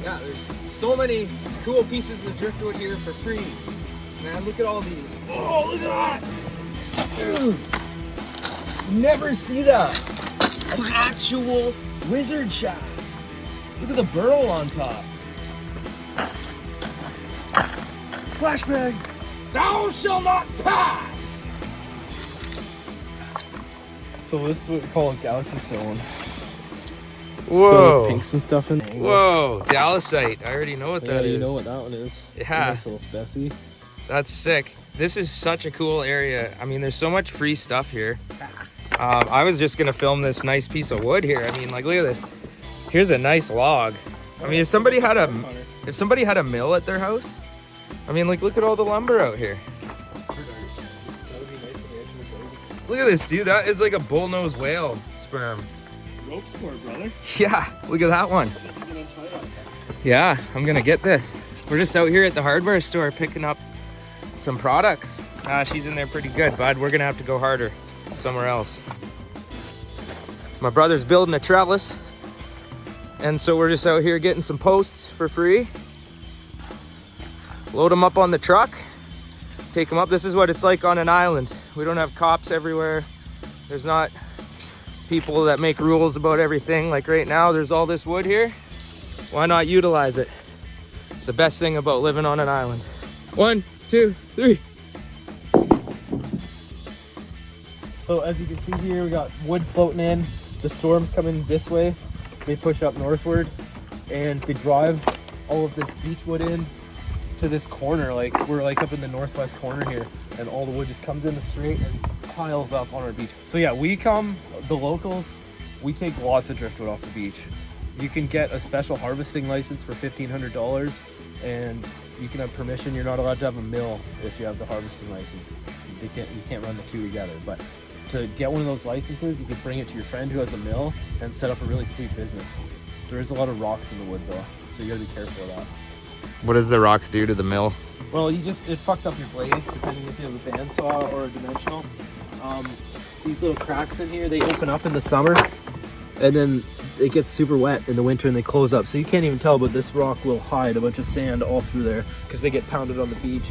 Yeah, there's so many cool pieces of driftwood here for free. Man, look at all these. Oh, look at that! Dude, never see that. An actual wizard shaft. Look at the burrow on top. Flashbang! Thou shall not pass! So this is what we call a galaxy stone. Whoa. So pinks and stuff in. Whoa, Dallasite. I already know what that is. You know what that one is. Yeah. It's a nice little specy. That's sick. This is such a cool area. I mean, there's so much free stuff here. I was just gonna film this nice piece of wood here. I mean, like, look at this. Here's a nice log. I mean, if somebody had a mill at their house, I mean, like, look at all the lumber out here. Look at this, dude. That is like a bullnose whale sperm. Rope score, brother. Yeah, look at that one. Yeah, I'm gonna get this. We're just out here at the hardware store picking up some products. She's in there pretty good, bud. We're gonna have to go harder somewhere else. My brother's building a trellis, and so we're just out here getting some posts for free. Load them up on the truck, take them up. This is what it's like on an island. We don't have cops everywhere. There's not people that make rules about everything. Like right now, there's all this wood here. Why not utilize it? It's the best thing about living on an island. 1, 2, 3. So as you can see here, we got wood floating in. The storm's coming this way. They push up northward, and they drive all of this beech wood in to this corner. Like, we're like up in the northwest corner here, and all the wood just comes in the straight and piles up on our beach. So yeah, the locals, we take lots of driftwood off the beach. You can get a special harvesting license for $1,500, and you can have permission. You're not allowed to have a mill if you have the harvesting license. You can't run the two together. But to get one of those licenses, you can bring it to your friend who has a mill and set up a really sweet business. There is a lot of rocks in the wood though, so you gotta be careful of that. What does the rocks do to the mill? Well, it fucks up your blades, depending if you have a bandsaw or a dimensional. These little cracks in here, they open up in the summer, and then it gets super wet in the winter and they close up. So you can't even tell, but this rock will hide a bunch of sand all through there because they get pounded on the beach.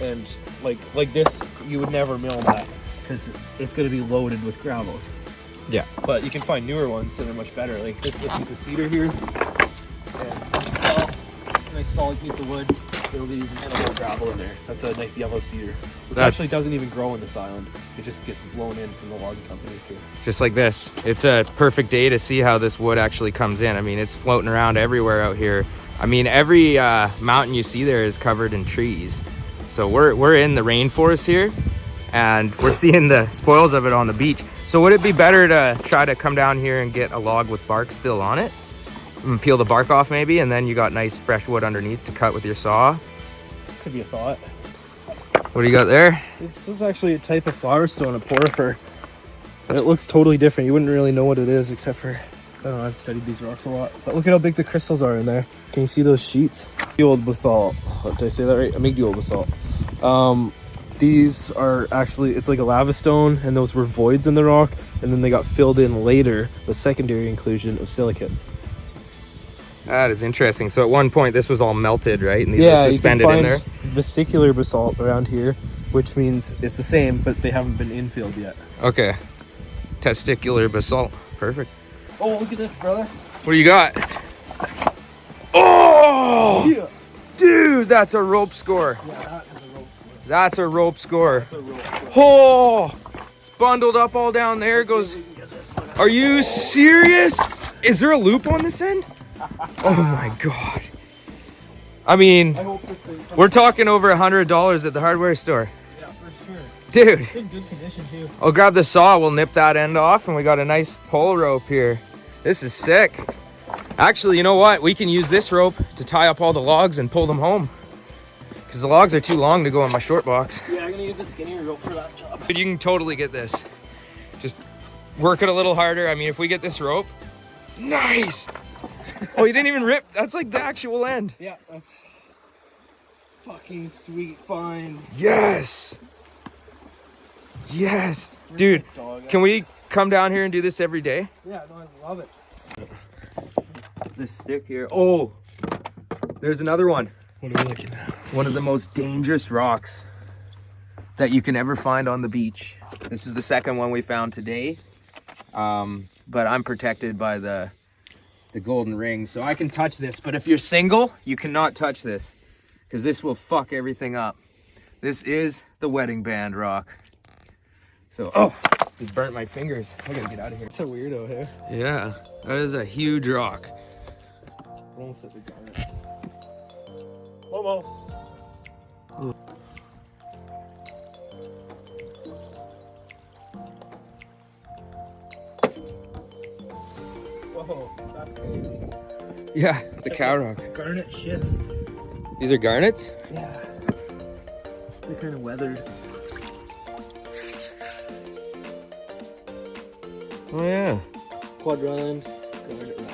And like this, you would never mill that because it's going to be loaded with gravels. Yeah. But you can find newer ones that are much better. Like this is a piece of cedar here. And it's a nice solid piece of wood. It'll be even more gravel in there. That's a nice yellow cedar, which actually doesn't even grow in this island. It just gets blown in from the logging companies here. Just like this. It's a perfect day to see how this wood actually comes in. I mean, it's floating around everywhere out here. I mean, every mountain you see there is covered in trees. So we're in the rainforest here, and we're seeing the spoils of it on the beach. So would it be better to try to come down here and get a log with bark still on it? And peel the bark off maybe, and then you got nice fresh wood underneath to cut with your saw? Could be a thought. What do you got there? This is actually a type of flower stone, a porphyr. It looks totally different. You wouldn't really know what it is except for, I don't know, I've studied these rocks a lot. But look at how big the crystals are in there. Can you see those sheets? Amygdala basalt. Did I say that right? Amygdala basalt. These are actually, it's like a lava stone, and those were voids in the rock, and then they got filled in later with secondary inclusion of silicates. That is interesting. So at one point this was all melted, right? And these were suspended in there? Vesicular basalt around here, which means it's the same, but they haven't been infilled yet. Okay. Testicular basalt. Perfect. Oh, look at this, brother. What do you got? Oh! Yeah. Dude, that's a rope score. Yeah, that is a rope score. That's a rope score. That's a rope score. Oh! It's bundled up all down there. It goes. Are you serious? Is there a loop on this end? Oh my god. I mean, we're talking over $100 at the hardware store. Yeah, for sure. Dude. It's in good condition too. I'll grab the saw, we'll nip that end off, and we got a nice pole rope here. This is sick. Actually, you know what? We can use this rope to tie up all the logs and pull them home. Because the logs are too long to go in my short box. Yeah, I'm gonna use a skinnier rope for that job. But you can totally get this. Just work it a little harder. I mean, if we get this rope, nice. Oh, you didn't even rip. That's like the actual end. Yeah, that's fucking sweet find. Yes. Yes. Dude, can we come down here and do this every day? Yeah, no, I love it. This stick here. Oh, There's another one. What are we looking at? One of the most dangerous rocks that you can ever find on the beach. This is the second one we found today. But I'm protected by the golden ring, so I can touch this. But if you're single, you cannot touch this, because this will fuck everything up. This is the wedding band rock. So, oh, it burnt my fingers. I gotta get out of here. It's a weirdo here. Yeah, that is a huge rock. Almost at the garnets. Momo. Whoa, that's crazy. Yeah, the cow rock. Garnet schist. These are garnets? Yeah. They're kind of weathered. Oh yeah. Quadra Island, garnet rock.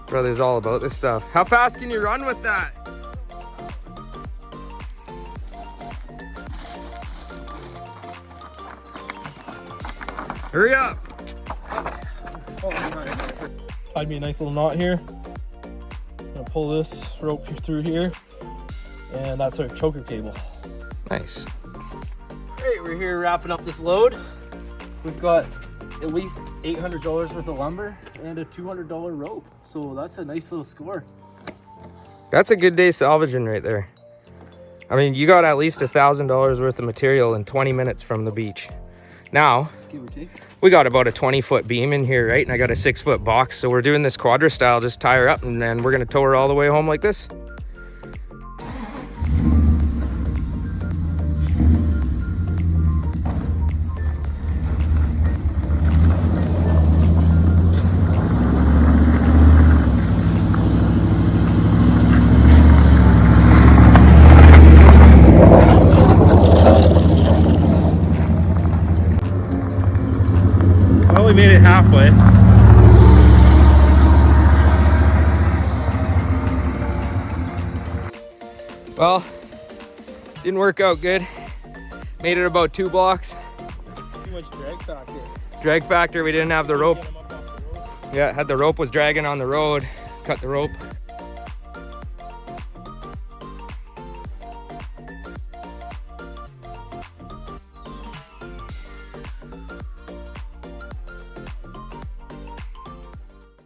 Brother's all about this stuff. How fast can you run with that? Hurry up! Tied me a nice little knot here. I'm gonna pull this rope through here, and that's our choker cable. Nice. Great, we're here wrapping up this load. We've got at least $800 worth of lumber and a $200 rope. So that's a nice little score. That's a good day salvaging right there. I mean, you got at least $1,000 worth of material in 20 minutes from the beach. Now, Give or take. we got about a 20-foot beam in here, right? And I got a 6-foot box. So we're doing this quadra style, just tie her up, and then we're gonna tow her all the way home like this. Well, we made it halfway. Well, didn't work out good. Made it about 2 blocks. Too much drag factor. Drag factor, we didn't have the rope. Get 'em up off the rope. Yeah, had the rope was dragging on the road. Cut the rope.